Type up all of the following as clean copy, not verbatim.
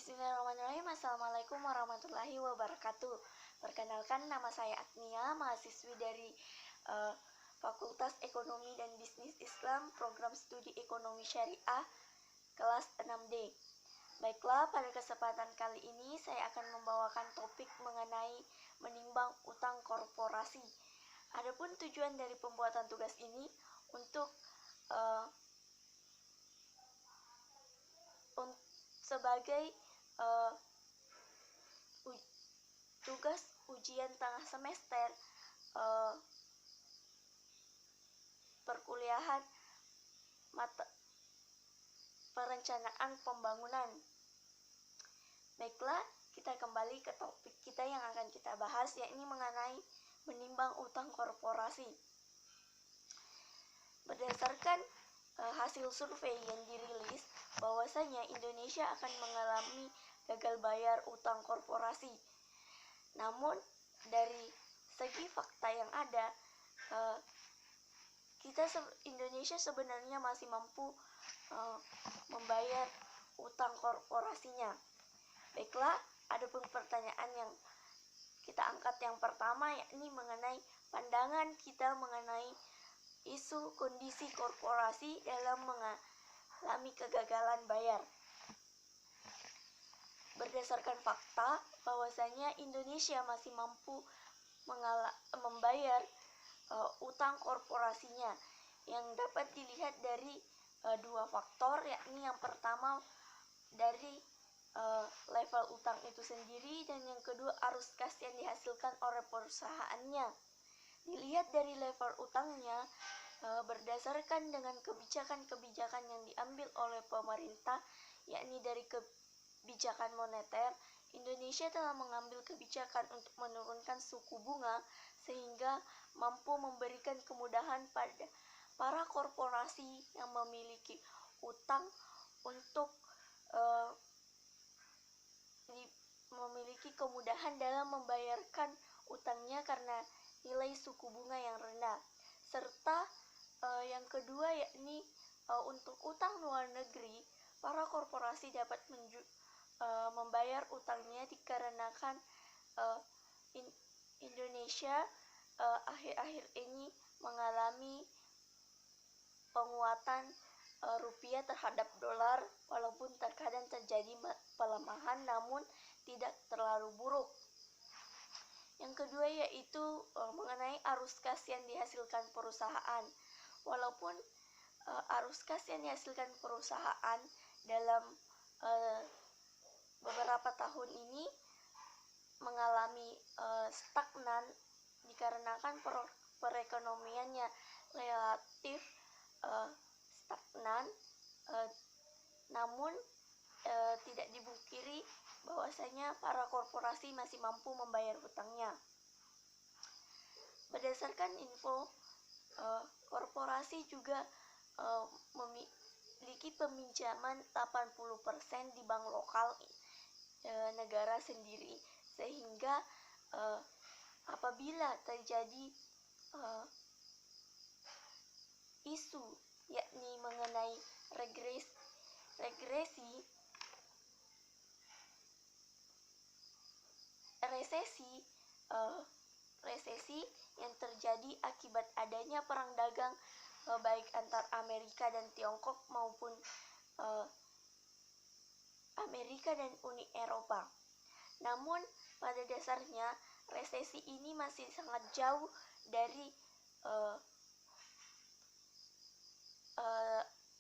Bismillahirrahmanirrahim. Assalamualaikum warahmatullahi wabarakatuh. Perkenalkan, nama saya Agnia, mahasiswi dari Fakultas Ekonomi dan Bisnis Islam, Program Studi Ekonomi Syariah, kelas 6D. Baiklah, pada kesempatan kali ini saya akan membawakan topik mengenai menimbang utang korporasi. Adapun tujuan dari pembuatan tugas ini untuk sebagai tugas ujian tengah semester perkuliahan mata perencanaan pembangunan. Baiklah, kita kembali ke topik kita yang akan kita bahas, yakni mengenai menimbang utang korporasi. Berdasarkan hasil survei yang dirilis, bahwasanya Indonesia akan mengalami gagal bayar utang korporasi. Namun dari segi fakta yang ada, Indonesia sebenarnya masih mampu membayar utang korporasinya. Baiklah, adapun pertanyaan yang kita angkat yang pertama, yakni mengenai pandangan kita mengenai isu kondisi korporasi dalam mengalami kegagalan bayar. Berdasarkan fakta bahwasanya Indonesia masih mampu membayar utang korporasinya, yang dapat dilihat dari dua faktor, yakni yang pertama dari level utang itu sendiri, dan yang kedua arus kas yang dihasilkan oleh perusahaannya. Dilihat dari level utangnya, berdasarkan dengan kebijakan-kebijakan yang diambil oleh pemerintah, yakni dari kebijakan moneter, Indonesia telah mengambil kebijakan untuk menurunkan suku bunga sehingga mampu memberikan kemudahan pada para korporasi yang memiliki utang untuk memiliki kemudahan dalam membayarkan utangnya karena nilai suku bunga yang rendah. Serta yang kedua, yakni untuk utang luar negeri, para korporasi dapat membayar utangnya dikarenakan Indonesia akhir-akhir ini mengalami penguatan rupiah terhadap dolar, walaupun terkadang terjadi pelemahan namun tidak terlalu buruk. Yang kedua yaitu mengenai arus kas yang dihasilkan perusahaan. Walaupun arus kas yang dihasilkan perusahaan dalam beberapa tahun ini mengalami stagnan dikarenakan perekonomiannya relatif stagnan, namun tidak dipungkiri bahwasanya para korporasi masih mampu membayar hutangnya. Berdasarkan info, korporasi juga memiliki peminjaman 80% di bank lokal negara sendiri, sehingga apabila terjadi isu yakni mengenai resesi yang terjadi akibat adanya perang dagang baik antar Amerika dan Tiongkok maupun Amerika dan Uni Eropa. Namun pada dasarnya resesi ini masih sangat jauh dari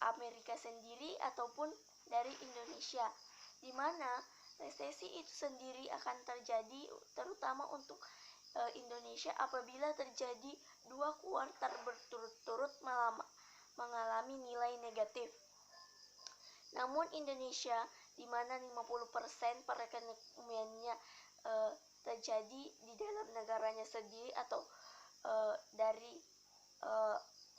Amerika sendiri ataupun dari Indonesia, di mana resesi itu sendiri akan terjadi terutama untuk Indonesia apabila terjadi 2 kuartal berturut-turut mengalami nilai negatif. Namun Indonesia, di mana 50% perekonomiannya terjadi di dalam negaranya sendiri atau dari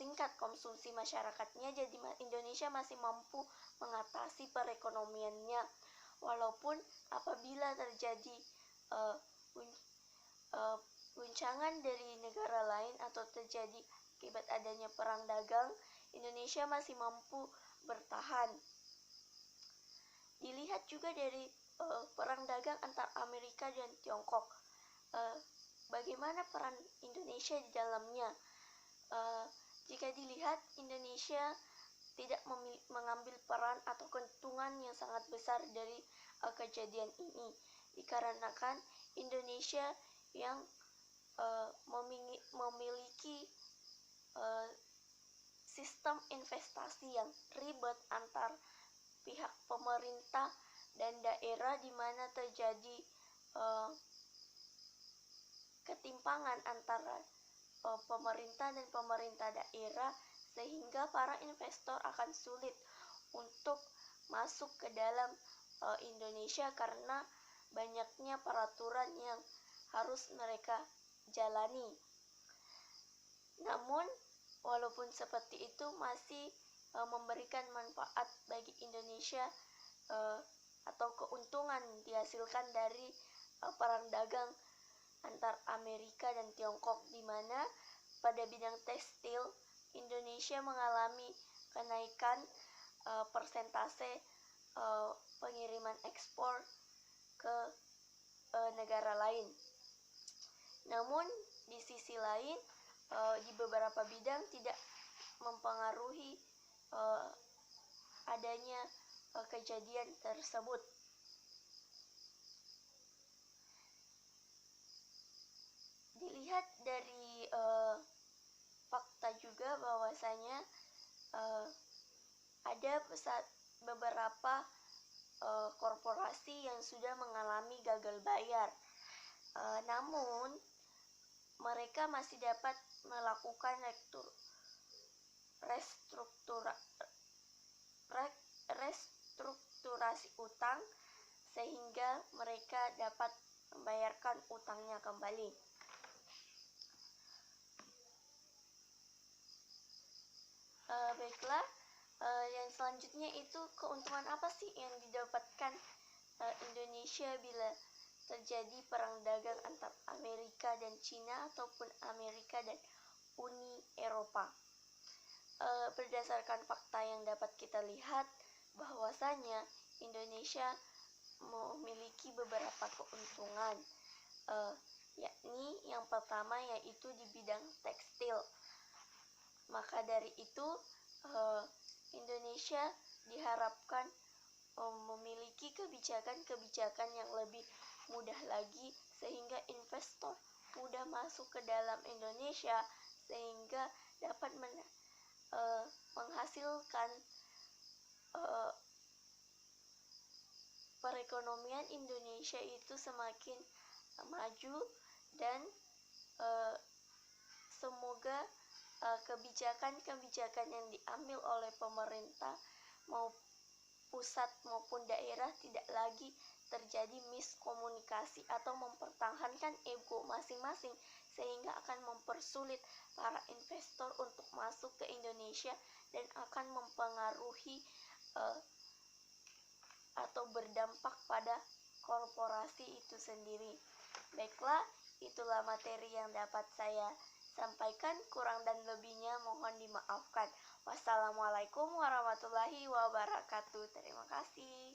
tingkat konsumsi masyarakatnya, jadi Indonesia masih mampu mengatasi perekonomiannya. Walaupun apabila terjadi guncangan dari negara lain atau terjadi akibat adanya perang dagang, Indonesia masih mampu bertahan. Dilihat juga dari perang dagang antar Amerika dan Tiongkok. Bagaimana peran Indonesia di dalamnya? Jika dilihat, Indonesia tidak mengambil peran atau keuntungan yang sangat besar dari kejadian ini, dikarenakan Indonesia yang memiliki sistem investasi yang ribet antar pihak pemerintah dan daerah, di mana terjadi ketimpangan antara pemerintah dan pemerintah daerah, sehingga para investor akan sulit untuk masuk ke dalam Indonesia karena banyaknya peraturan yang harus mereka jalani. Namun, walaupun seperti itu masih memberikan manfaat bagi Indonesia atau keuntungan dihasilkan dari perang dagang antar Amerika dan Tiongkok, di mana pada bidang tekstil Indonesia mengalami kenaikan persentase pengiriman ekspor ke negara lain. Namun di sisi lain, di beberapa bidang tidak mempengaruhi adanya kejadian tersebut. Dilihat dari fakta juga bahwasanya ada beberapa korporasi yang sudah mengalami gagal bayar, namun mereka masih dapat melakukan restrukturasi utang sehingga mereka dapat membayarkan utangnya kembali. Baiklah, yang selanjutnya itu keuntungan apa sih yang didapatkan Indonesia bila terjadi perang dagang antar Amerika dan Cina ataupun Amerika dan Uni Eropa. Berdasarkan fakta yang dapat kita lihat bahwasanya Indonesia memiliki beberapa keuntungan, yakni yang pertama yaitu di bidang tekstil. Maka dari itu Indonesia diharapkan memiliki kebijakan-kebijakan yang lebih mudah lagi, sehingga investor mudah masuk ke dalam Indonesia, sehingga dapat menghasilkan perekonomian Indonesia itu semakin maju, dan semoga kebijakan-kebijakan yang diambil oleh pemerintah mau pusat maupun daerah tidak lagi terjadi miskomunikasi atau mempertahankan ego masing-masing, sehingga akan mempersulit para investor untuk masuk ke Indonesia dan akan mempengaruhi atau berdampak pada korporasi itu sendiri. Baiklah, itulah materi yang dapat saya sampaikan, kurang dan lebihnya mohon dimaafkan. Wassalamualaikum warahmatullahi wabarakatuh. Terima kasih.